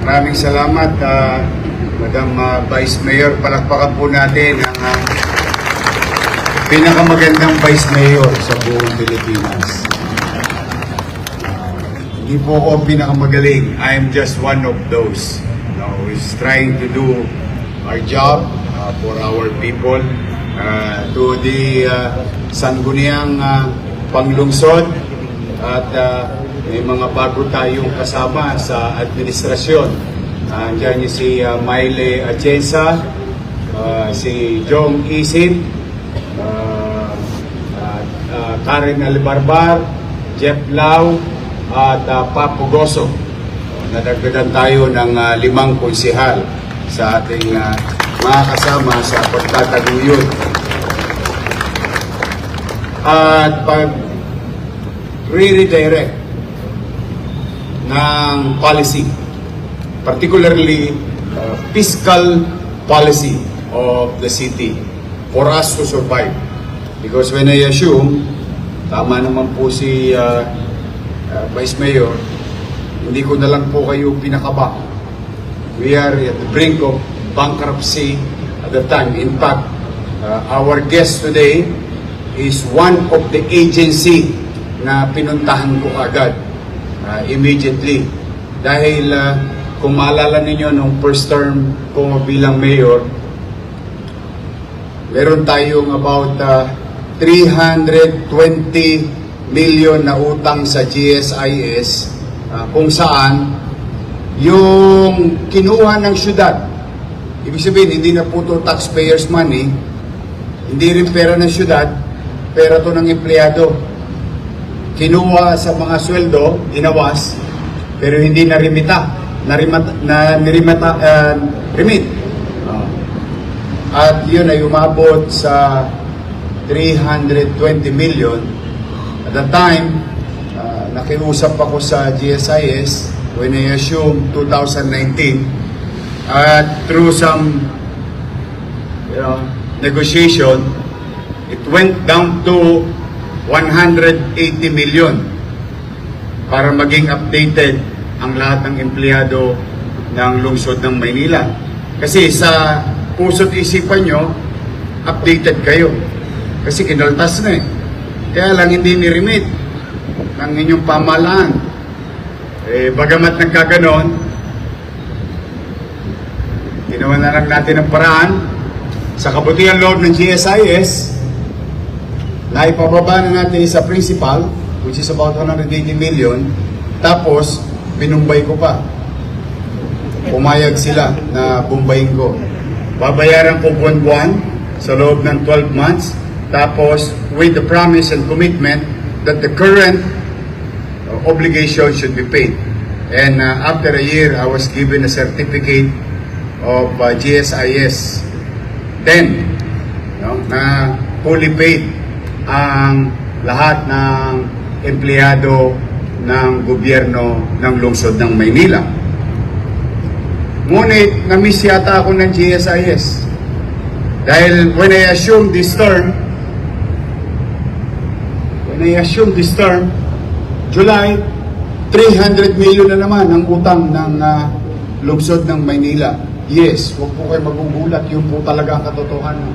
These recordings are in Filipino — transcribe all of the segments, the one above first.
Maraming salamat, Madam Vice Mayor. Palakpakan po natin ang pinakamagandang Vice Mayor sa buong Pilipinas. Hindi po ako ang pinakamagaling. I am just one of those who is trying to do our job for our people. To the sangguniang panglungsod at may mga bago tayong kasama sa administrasyon. Diyan si Mayle Atienza, si Jong Isin, Karen Albarbar, Jeff Lau, at Papo Goso. Nadagdagan tayo ng 5 konsehal sa ating mga kasama sa pagtataguyod. At pag re-redirect ng policy, particularly fiscal policy of the city for us to survive. Because when I assume, tama naman po si Vice Mayor, hindi ko na lang po kayo pinakaba. We are at the brink of bankruptcy at the time. In fact, our guest today is one of the agency na pinuntahan ko agad immediately. Dahil kung maalala ninyo nung first term ko bilang mayor, meron tayong about 320 million na utang sa GSIS kung saan yung kinuha ng syudad, ibig sabihin hindi na po ito taxpayers money, hindi rin pera ng syudad, pera to ng empleyado. Kinuha sa mga sweldo, inawas, pero hindi remit. At yun ay umabot sa 320 million. At the time, nakiusap ako sa GSIS when I assumed 2019. At through some negotiation, it went down to 180 million para maging updated ang lahat ng empleyado ng lungsod ng Maynila. Kasi sa puso't isipan nyo, updated kayo. Kasi kinaltas na eh. Kaya lang hindi ni-remit ng inyong pamahalaan. Bagamat nagkaganon, ginawa na lang natin ang paraan sa kabutihan loob ng GSIS na ipababa na natin sa principal, which is about 180 million, tapos binumbay ko pa. Pumayag sila na bumbayin ko. Babayaran ko buwan-buwan sa loob ng 12 months, tapos with the promise and commitment that the current obligation should be paid. And after a year, I was given a certificate of GSIS 10 na fully paid ang lahat ng empleyado ng gobyerno ng lungsod ng Maynila. Ngunit na-miss yata ako ng GSIS. Dahil when I assumed this term, July, 300 million na naman ang utang ng lungsod ng Maynila. Yes, huwag po kayo magugulat, yun po talaga ang katotohanan.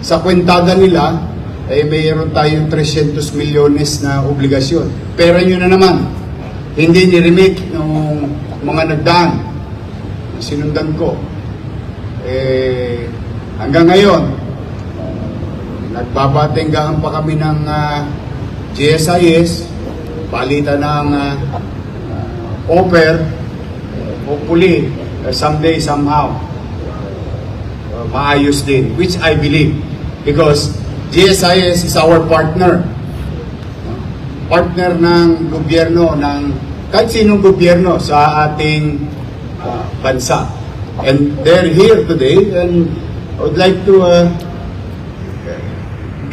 Sa kwentada nila, mayroon tayong 300 milyones na obligasyon. Pera nyo na naman, hindi ni-remit ng mga nagdaan. Sinundan ko. Hanggang ngayon, nagbabatenggahan pa kami ng GSIS, palitan ng offer, hopefully, someday, somehow, maayos din, which I believe. Because GSIS is our partner. Partner ng gobyerno, ng kahit sinong gobyerno sa ating bansa. And they're here today, and I would like to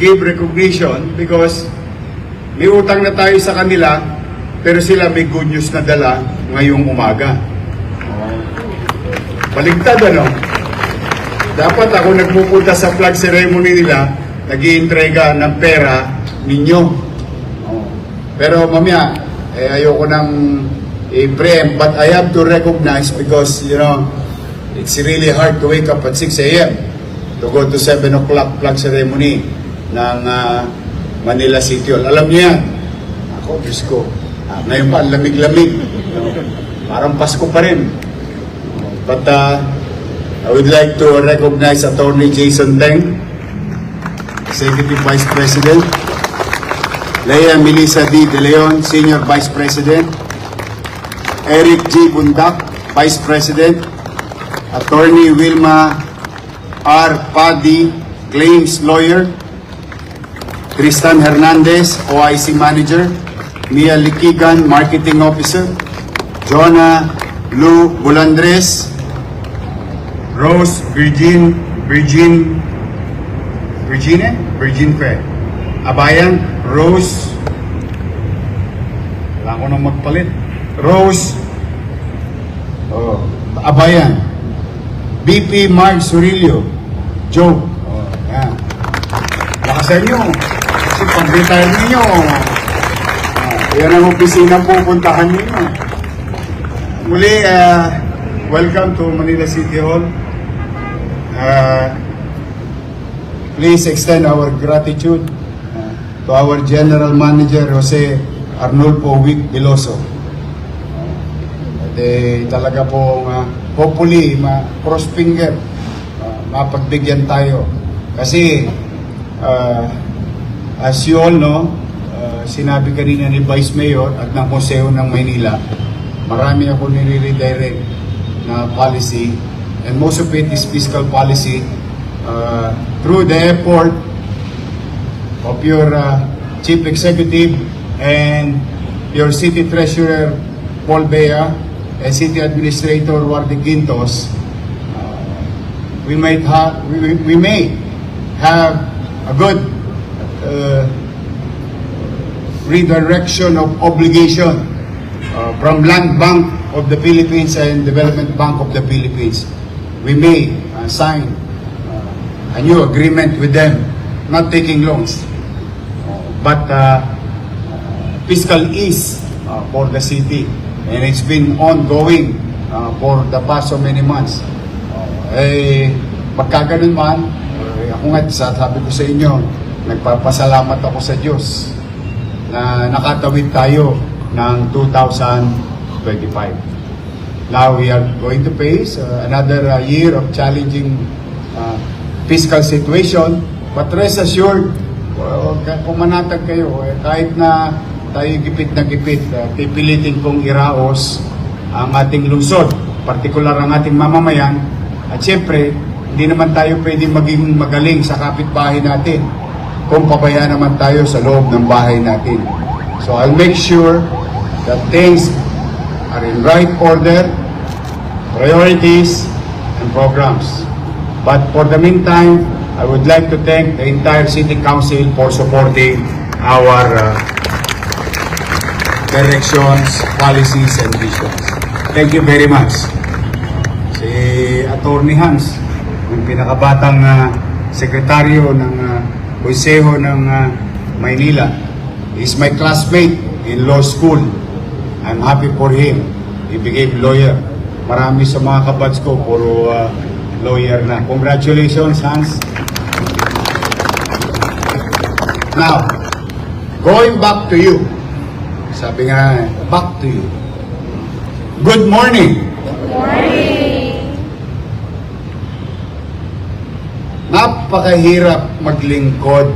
give recognition because may utang na tayo sa kanila, pero sila may good news na dala ngayong umaga. Baligtad, ano? Dapat ako nagpupunta sa flag ceremony nila, nag-iintrega ng pera ninyo. Pero mamaya, ayoko nang i-preempt, but I have to recognize because, you know, it's really hard to wake up at 6 a.m. to go to 7 o'clock flag ceremony ng Manila City Hall. Alam niyo yan. Ako, Diyos ko. Ngayon pa, lamig-lamig. Parang Pasko pa rin. But I would like to recognize Attorney Jason Teng, Executive Vice President, Leia Melissa D. De Leon, Senior Vice President, Eric G. Bundak, Vice President, Attorney Wilma R. Padi, Claims Lawyer, Tristan Hernandez, OIC Manager, Mia Likigan, Marketing Officer, Jonah Lou Bulandres, Rose Virgin Fe, Abayan, Rose, wala ko nang magpalit, Rose, Abayan, BP Mark Surillo, Joe, yan. Lakasan nyo, kasi pag-retire ninyo, yan ang opisina pupuntahan ninyo. Muli, welcome to Manila City Hall. Please extend our gratitude to our General Manager Jose Arnulfo Wick Veloso. Talaga pong hopefully cross finger mapagbigyan tayo. Kasi as you all know, sinabi kanina ni Vice Mayor at ng Museo ng Maynila, marami ako nire-redirect na policy, and most of it is fiscal policy through the effort of your Chief Executive and your City Treasurer Paul Bea and City Administrator Wardy Quintos. We may have a good redirection of obligation from Land Bank of the Philippines and Development Bank of the Philippines. We may sign a new agreement with them, not taking loans, but fiscal ease for the city. And it's been ongoing for the past so many months. Pagkaganon man, ako nga, sabi ko sa inyo, nagpapasalamat ako sa Diyos na nakatawid tayo ng 2025. Now we are going to face another year of challenging fiscal situation, but rest assured, pumanatag kayo, kahit na tayo gipit na gipit, pipilitin kong iraos ang ating lungsod, partikular ang ating mamamayan, at siyempre, hindi naman tayo pwede maging magaling sa kapitbahay natin kung pabayaan naman tayo sa loob ng bahay natin. So I'll make sure that things are in right order, priorities, and programs. But for the meantime, I would like to thank the entire City Council for supporting our directions, policies, and visions. Thank you very much. Si Attorney Hans, yung pinakabatang sekretaryo ng Konseho ng Maynila, is my classmate in law school. I'm happy for him. He became lawyer. Marami sa mga kabatch ko, puro lawyer na. Congratulations, Hans. Now, going back to you. Sabi nga, back to you. Good morning. Good morning. Napakahirap maglingkod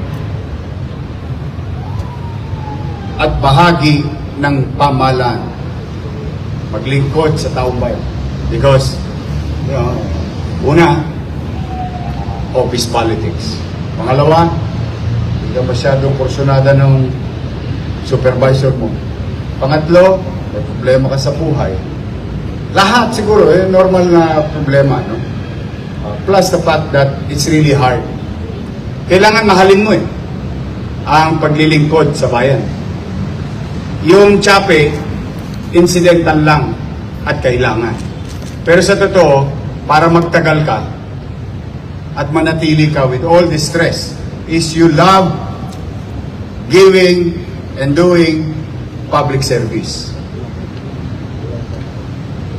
at bahagi ng pamahalaan. Maglingkod sa taong bayan. Because, you know, una, office politics. Pangalawa, hindi ka masyadong kursunada ng supervisor mo. Pangatlo, may problema ka sa buhay. Lahat siguro, normal na problema, no? Plus the fact that it's really hard. Kailangan mahalin mo ang paglilingkod sa bayan. Yung tsape, incidental lang at kailangan. Pero sa totoo, para magtagal ka at manatili ka with all the stress, is you love giving and doing public service.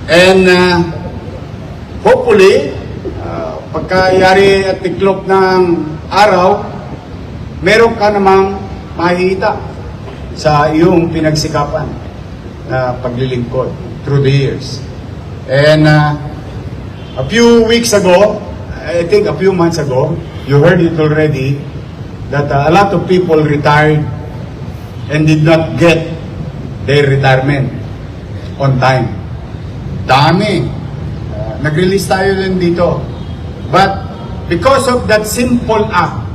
And hopefully, pagkayari at tiklop ng araw, meron ka namang makikita sa iyong pinagsikapan na paglilingkod through the years. And a few weeks ago, I think a few months ago, you heard it already, that a lot of people retired and did not get their retirement on time. Dami. Nag-release tayo din dito. But because of that simple act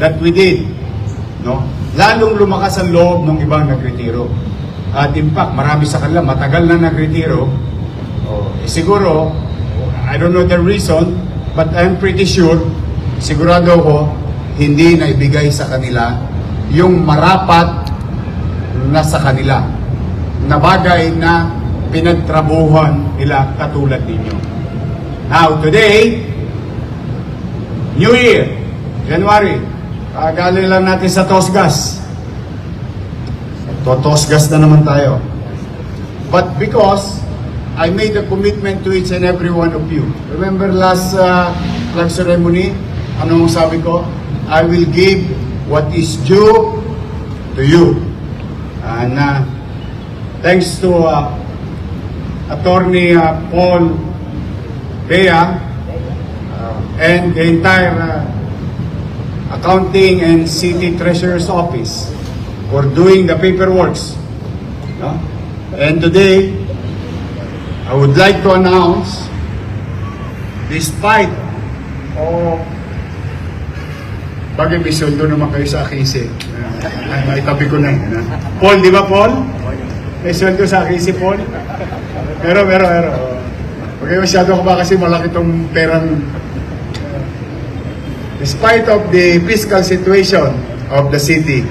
that we did, no, lalong lumakas ang loob ng ibang nagretiro. At in fact, marami sa kanila matagal na nagretiro. Siguro, I don't know the reason, but I'm pretty sure, sigurado ko, hindi na ibigay sa kanila yung marapat na sa kanila na bagay na pinagtrabuhan nila katulad ninyo. Now, today, New Year, January, galing lang natin sa Tosgas. Tosgas na naman tayo. But because I made a commitment to each and every one of you. Remember last flag ceremony, anong sabi ko? I will give what is due to you. And thanks to Attorney Paul Bea and the entire Accounting and City Treasurer's Office for doing the paperwork. No? And today, I would like to announce, despite bagay may sundo naman kayo sa Akisi. May tabi ko na yun. Paul, di ba Paul? May sundo sa Akisi, Paul? Pero. Huwag kayo masyado ko ba kasi malaki itong perang. Despite of the fiscal situation of the city,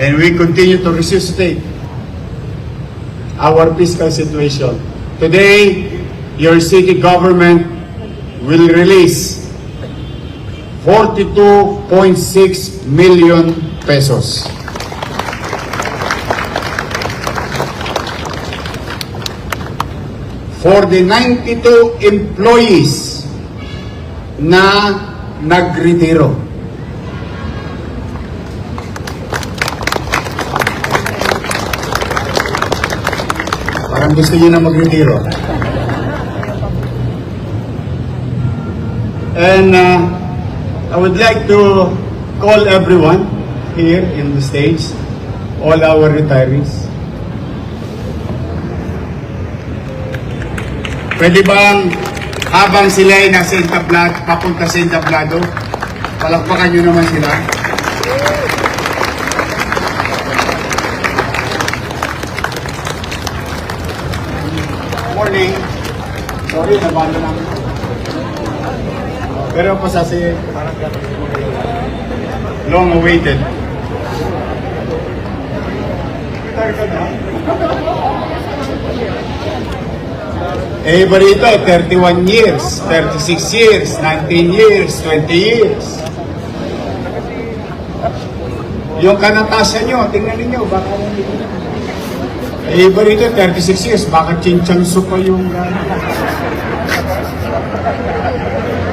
and we continue to resuscitate our fiscal situation. Today, your city government will release 42.6 million pesos. For the 92 employees na nagretiro. Parang gusto niyo na magretiro. And I would like to call everyone here in the stage, all our retirees. Pwede bang habang sila ay nasa entablado, papunta sa entablado, palakpakan nyo naman sila. Morning. Sorry, nabalo namin. Pero pasasi, long awaited. Eh, iba rito, 31 years, 36 years, 19 years, 20 years. Yung kanatasan nyo, tingnan ninyo, baka eh, iba rito, 36 years, baka chinchangso pa yung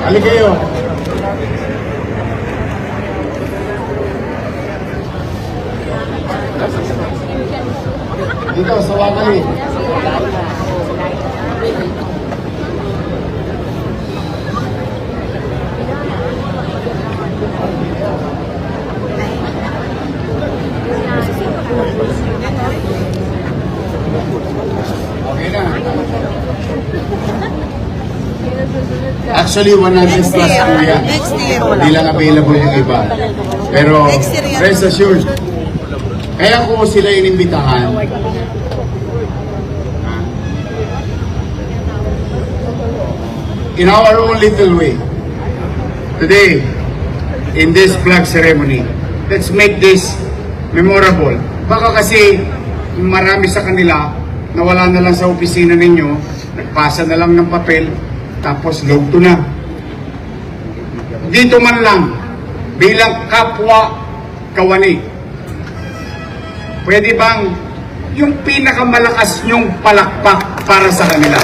Halika kayo. Dito, sa wakay. Okay na. Actually, 100 plus po yan. Hindi lang available yung iba. Pero, rest assured, kaya ko sila inimbitahan. In our own little way, today, in this flag ceremony, let's make this memorable. Baka kasi marami sa kanila na wala na lang sa opisina ninyo, nagpasa na lang ng papel, tapos logto na. Dito man lang, bilang kapwa kawani, pwede bang yung pinakamalakas nyong palakpak para sa kanila.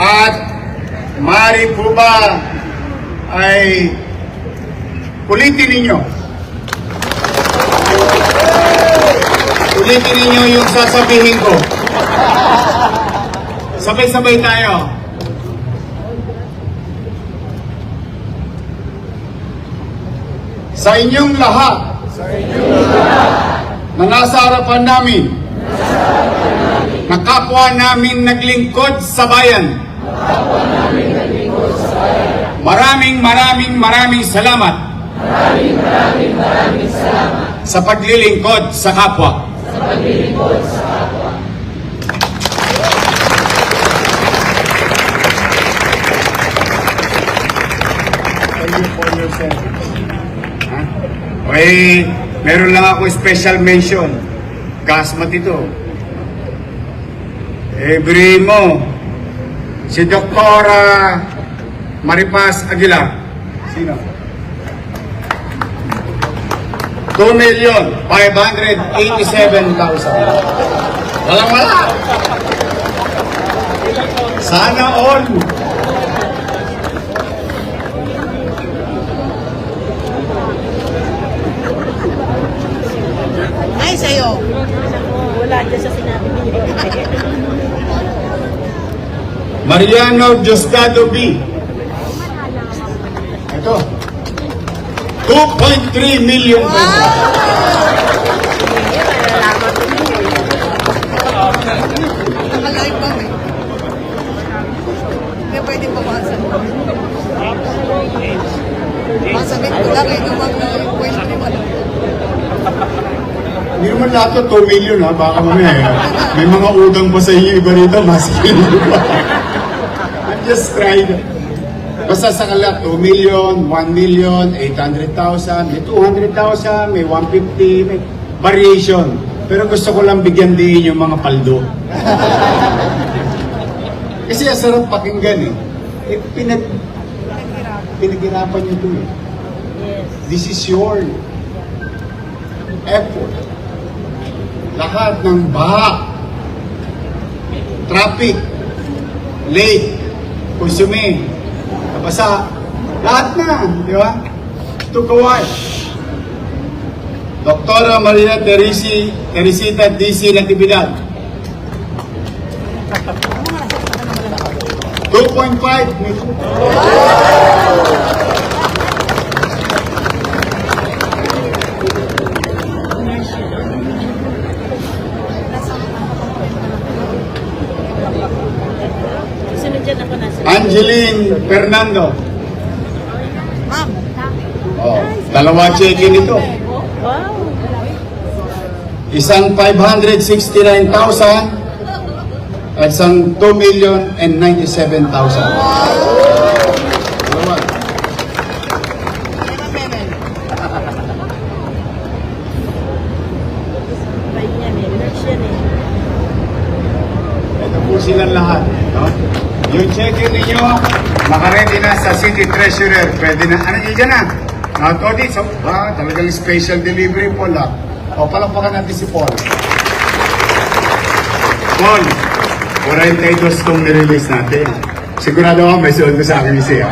At maaari po ba ay ulitin ninyo? Ulitin ninyo yung sasabihin ko. Sabay-sabay tayo. Sa inyong lahat, na nasa harapan namin, na kapwa namin naglingkod sa bayan, maraming salamat sa paglilingkod sa kapwa. Thank you for your service. Okay, meron lang ako special mention. Gasmat ito. Every mo, si Dr. Maripas Aguilar. Sino? 2,587,000. Walang-wala. Sana all. Ay, sa'yo. Wala dyan sa sinabi niyo. Mariano Diosdado B. Ito. 2.3 million pesos. Nakalive ba eh? Hindi pwede pabasa. Masabit ko lang eh, nung mag-question mo lang. Hindi naman lahat to 2 million ha, baka mamaya may mga utang pa sa inyo iba rito, masikil pa. I'm just trying. Basta sa kalat, 2 million, 1 million, 800,000, may 200,000, may 150, may variation. Pero gusto ko lang bigyan din yung mga paldo. Kasi ang sarap pakinggan eh. Pinaghirapan nyo ito eh. This is your effort. Lahat ng baha, traffic, late, consume, nabasa, lahat na, di ba? To kaway. Doktora Maria Teresita D.C. Natividad. 2.5 million. Sunod dyan ako nasa. Angeline Fernando. Ma'am, Oh, dalawa check-in ito. Wow. Isang 569,000 at isang 2,097,000. Dalawa. meron. Bay yan eh. Nurse yan eh. Ito po silang lahat. No? Yung check-in ninyo, makaredy na sa City Treasurer. Pwede na. Ano nyo dyan na? Todi, so, talagang special delivery po lang. O, palakpakan natin si Paul. Paul, 42 itong nirelease natin. Sigurado ako may suot ko sa akin siya.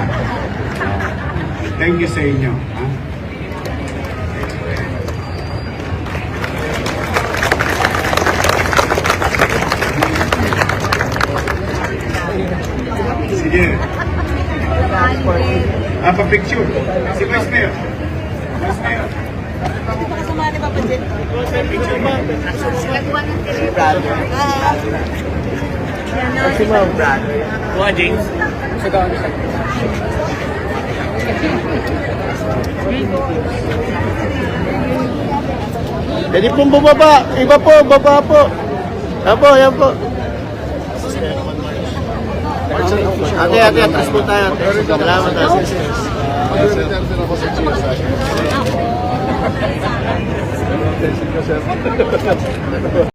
Thank you sa inyo. Ha? Sige. Pa-picture. Si Vice Mayor. Vice Mayor. Kasama ni Papa Jen. Picture ba? Kuha, James. Pwede pong bumaba. Iba po, baba po. Apo, yan po. Ate, atras po tayo. Salamat. Ate.